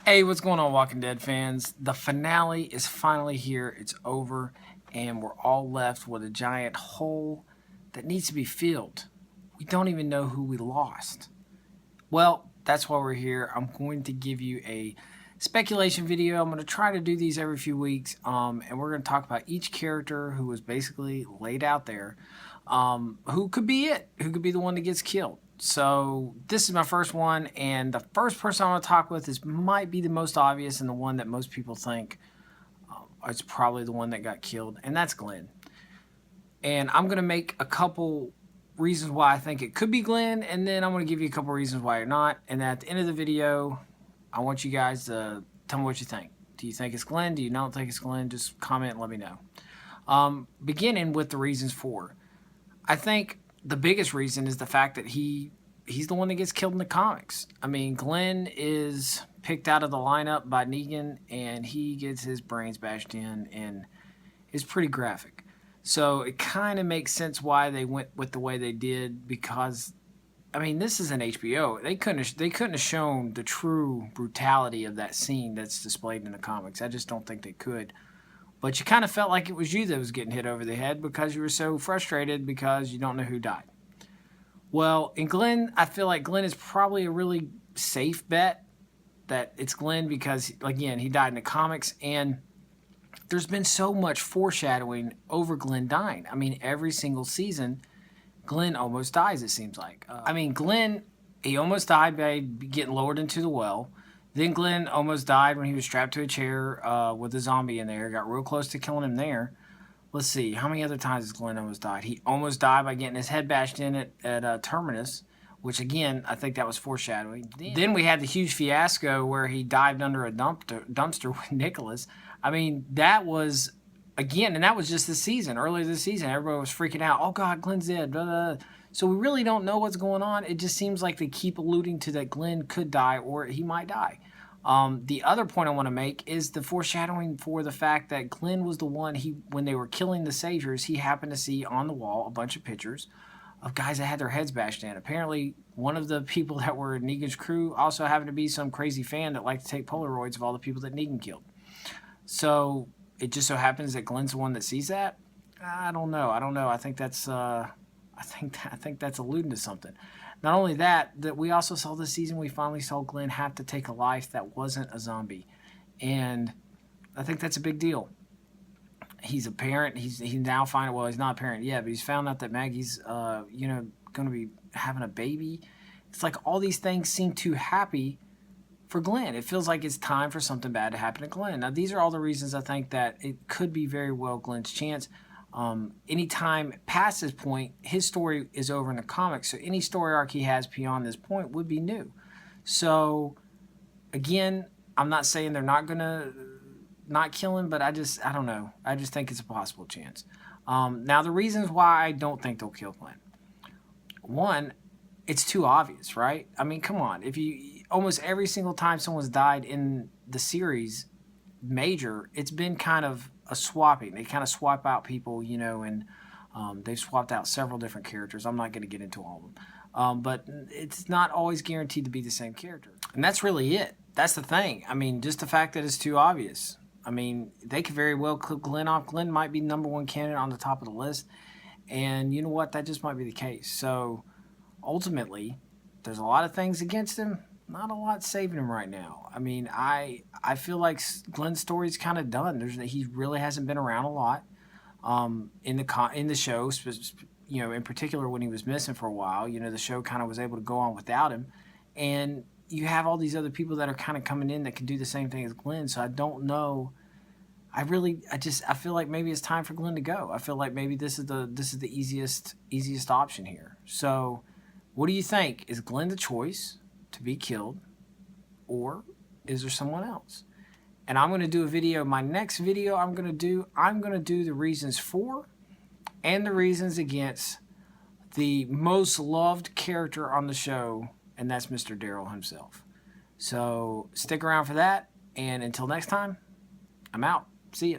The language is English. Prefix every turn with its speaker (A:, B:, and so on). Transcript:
A: Hey, what's going on, Walking Dead fans? The finale is finally here. It's over, and we're all left with a giant hole that needs to be filled. We don't even know who we lost. Well, that's why we're here. I'm going to give you a speculation video. I'm going to try to do these every few weeks, and we're going to talk about each character who was basically laid out there. Who could be it? Who could be the one that gets killed? So this is my first one, and the first person I want to talk with might be the most obvious and the one that most people think is probably the one that got killed, and that's Glenn. And I'm going to make a couple reasons why I think it could be Glenn, and then I'm going to give you a couple reasons why you're not. And at the end of the video, I want you guys to tell me what you think. Do you think it's Glenn? Do you not think it's Glenn? Just comment and let me know. Beginning with the reasons for. I think the biggest reason is the fact that he's the one that gets killed in the comics. I mean, Glenn is picked out of the lineup by Negan, and he gets his brains bashed in, and it's pretty graphic. So it kind of makes sense why they went with the way they did, because, I mean, this is an HBO. They couldn't have shown the true brutality of that scene that's displayed in the comics. I just don't think they could. But you kind of felt like it was you that was getting hit over the head because you were so frustrated because you don't know who died. Well, in Glenn, I feel like Glenn is probably a really safe bet that it's Glenn because, again, he died in the comics, and there's been so much foreshadowing over Glenn dying. I mean, every single season, Glenn almost dies, it seems like. Glenn, he almost died by getting lowered into the well. Then Glenn almost died when he was strapped to a chair with a zombie in there. Got real close to killing him there. Let's see, how many other times has Glenn almost died? He almost died by getting his head bashed in at Terminus, which, again, I think that was foreshadowing. Then we had the huge fiasco where he dived under a dumpster with Nicholas. I mean, that was, again, and that was just this season. Earlier this season, everybody was freaking out. Oh, God, Glenn's dead. Blah, blah, blah. So we really don't know what's going on. It just seems like they keep alluding to that Glenn could die or he might die. The other point I want to make is the foreshadowing for the fact that Glenn was the one, when they were killing the Saviors, he happened to see on the wall a bunch of pictures of guys that had their heads bashed in. Apparently, one of the people that were in Negan's crew also happened to be some crazy fan that liked to take Polaroids of all the people that Negan killed. So it just so happens that Glenn's the one that sees that. I don't know. I think that's that's alluding to something. Not only that we also saw this season, we finally saw Glenn have to take a life that wasn't a zombie, and I think that's a big deal. He's a parent. He's now he's not a parent yet, but he's found out that Maggie's going to be having a baby. It's like all these things seem too happy for Glenn. It feels like it's time for something bad to happen to Glenn. Now, these are all the reasons I think that it could be very well Glenn's chance. Anytime past this point, his story is over in the comics, so any story arc he has beyond this point would be new. So, again, I'm not saying they're not going to not kill him, but I don't know. I just think it's a possible chance. Now, the reasons why I don't think they'll kill Glenn. One, it's too obvious, right? I mean, come on. Almost every single time someone's died in the series, major, it's been kind of a swapping. They kind of swap out people, and they've swapped out several different characters. I'm not going to get into all of them. But it's not always guaranteed to be the same character. And that's really it. That's the thing. I mean, just the fact that it's too obvious. I mean, they could very well clip Glenn off. Glenn might be #1 candidate on the top of the list. And you know what? That just might be the case. So, ultimately, there's a lot of things against him. Not a lot saving him right now. I mean, I feel like Glenn's story's kind of done. He really hasn't been around a lot in the show. In particular when he was missing for a while. The show kind of was able to go on without him, and you have all these other people that are kind of coming in that can do the same thing as Glenn. So I don't know. I feel like maybe it's time for Glenn to go. I feel like maybe this is the easiest option here. So, what do you think? Is Glenn the choice to be killed, or is there someone else? And I'm going to do a video. My next video I'm going to do the reasons for and the reasons against the most loved character on the show, and that's Mr. Daryl himself. So stick around for that, and until next time, I'm out. See ya.